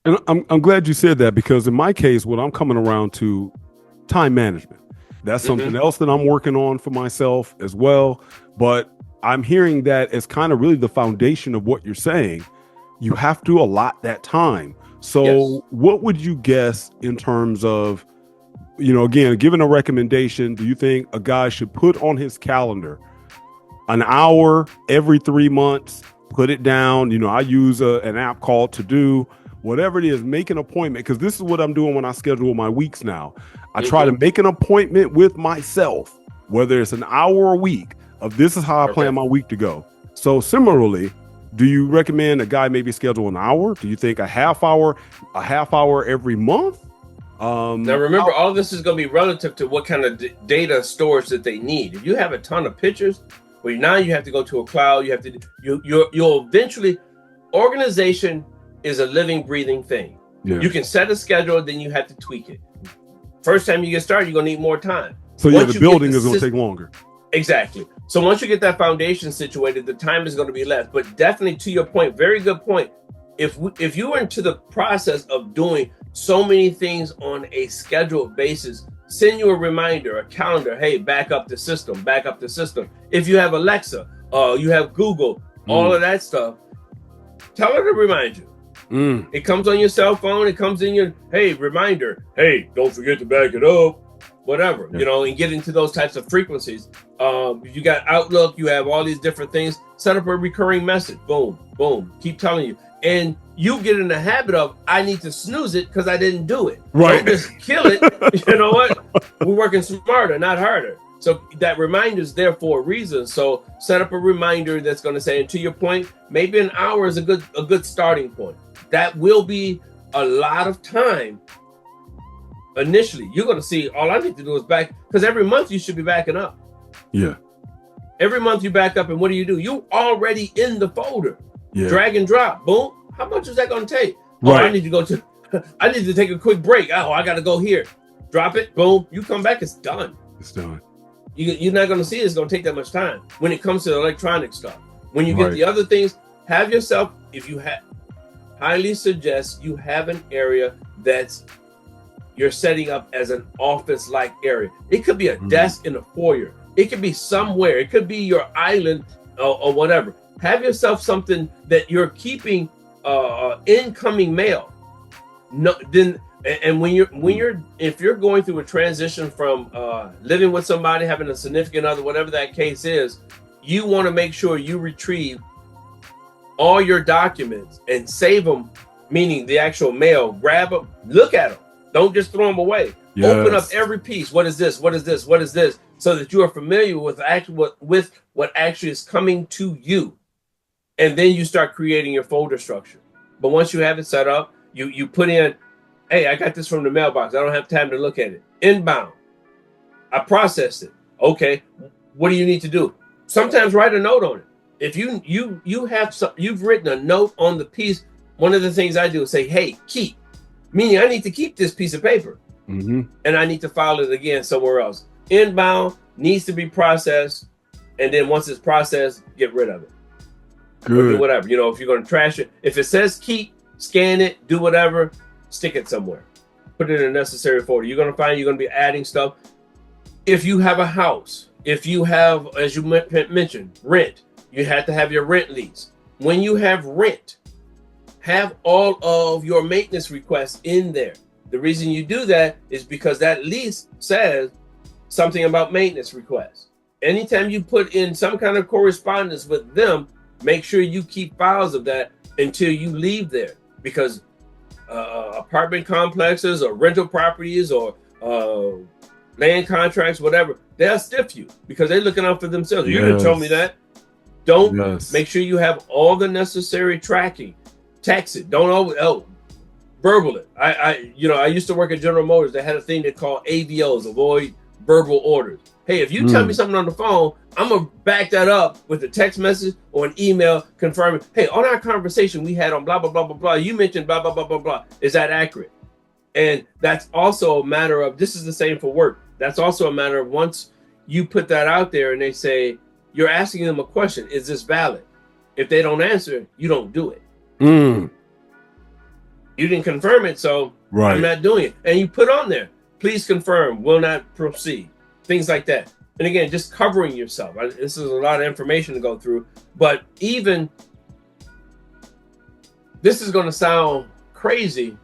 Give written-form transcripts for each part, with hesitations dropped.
And I'm glad you said that because in my case, what I'm coming around to time management. That's something Hmm. else that I'm working on for myself as well. But I'm hearing that as kind of really the foundation of what you're saying. You have to allot that time. Yes. So, what would you guess in terms of, again, given a recommendation, do you think a guy should put on his calendar an hour every 3 months, put it down? I use an app called To Do, whatever it is, make an appointment. Because this is what I'm doing when I schedule my weeks now. I try to Hmm. make an appointment with myself, whether it's an hour a week, of this is how I plan Okay. my week to go. So, similarly, do you recommend a guy maybe schedule an hour? Do you think a half hour every month? Now remember, How, all this is going to be relative to what kind of data storage that they need. If you have a ton of pictures, well, now you have to go to a cloud. You have to you'll eventually. Organization is a living, breathing thing. yeah. You can set a schedule, then you have to tweak it. First time you get started, you're gonna need more time. So yeah, the Once you get the building is going to system, take longer. exactly. So once you get that foundation situated, the time is going to be less. But definitely, to your point, very good point. If you were into the process of doing so many things on a scheduled basis, send you a reminder, a calendar. Hey, back up the system. Back up the system. If you have Alexa, you have Google, all Mm, of that stuff. Tell her to remind you. mm, It comes on your cell phone. It comes in your, hey, reminder. Hey, don't forget to back it up. Whatever, yeah. and get into those types of frequencies. You got Outlook, you have all these different things. Set up a recurring message. Boom, boom. Keep telling you. And you get in the habit of, I need to snooze it because I didn't do it. Right. Don't just kill it. You know what? We're working smarter, not harder. So that reminder is there for a reason. So set up a reminder that's going to say, and to your point, maybe an hour is a good starting point. That will be a lot of time initially. You're going to see all I need to do is back, because every month you should be backing up. Yeah. Every month you back up, and what do? You already in the folder. Yeah. Drag and drop. Boom. How much is that going to take? Oh, I Right. need to go to, I need to take a quick break. Oh, I got to go here. Drop it. Boom. You come back, it's done. It's done. You're not going to see it's going to take that much time when it comes to electronic stuff. When you get Right. the other things, have yourself, if you have, highly suggest you have an area that's you're setting up as an office-like area. It could be a desk in a foyer. It could be somewhere. It could be your island or whatever. Have yourself something that you're keeping incoming mail. No, then and when you're if you're going through a transition from living with somebody, having a significant other, whatever that case is, you want to make sure you retrieve all your documents and save them, meaning the actual mail. Grab them, look at them. Don't just throw them away. Open up Yes. every piece. What is this? What is this? What is this? So that you are familiar with what actually is coming to you, and then you start creating your folder structure. But once you have it set up, you put in, hey, I got this from the mailbox. I don't have time to look at it. Inbound. I processed it. Okay, what do you need to do? Sometimes write a note on it. If you've written a note on the piece, one of the things I do is say, hey, keep, meaning I need to keep this piece of paper Mm-hmm. and I need to file it again somewhere else. Inbound needs to be processed, and then once it's processed, get rid of it. Or do Good. whatever. If you're going to trash it, if it says keep, scan it, do whatever, stick it somewhere. Put it in a necessary folder. You're going to be adding stuff. If you have a house, if you have, as you mentioned, rent, you have to have your rent lease. When you have rent, have all of your maintenance requests in there. The reason you do that is because that lease says something about maintenance requests. Anytime you put in some kind of correspondence with them, make sure you keep files of that until you leave there, because apartment complexes or rental properties or land contracts, whatever, they'll stiff you because they're looking out for themselves. You're going to tell me that? Don't. Yes. Make sure you have all the necessary tracking. Text it. Don't always verbal it. I used to work at General Motors. They had a thing they called AVOs, avoid verbal orders. Hey, if you tell me something on the phone, I'm gonna back that up with a text message or an email confirming, hey, on our conversation we had on blah blah blah blah blah, you mentioned blah blah blah blah blah. Is that accurate? And that's also a matter of, this is the same for work. That's also a matter of, once you put that out there and they say, you're asking them a question, is this valid? If they don't answer, you don't do it. Mm. You didn't confirm it, so Right. I'm not doing it. And you put on there, please confirm, will not proceed. Things like that. And again, just covering yourself. This is a lot of information to go through, but even this is going to sound crazy,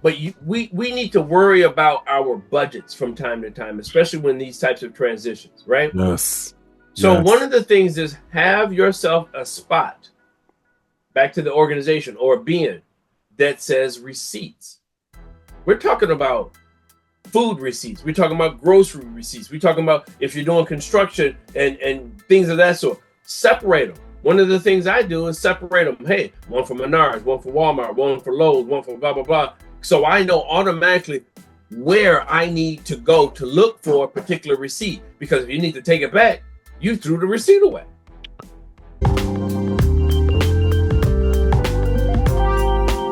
but we need to worry about our budgets from time to time, especially when these types of transitions, right? Yes. So Yes. one of the things is have yourself a spot back to the organization or being that says receipts. We're talking about food receipts. We're talking about grocery receipts. We're talking about if you're doing construction and things of that sort. Separate them. One of the things I do is separate them. Hey, one for Menards, one for Walmart, one for Lowe's, one for blah, blah, blah. So I know automatically where I need to go to look for a particular receipt. Because if you need to take it back, you threw the receipt away.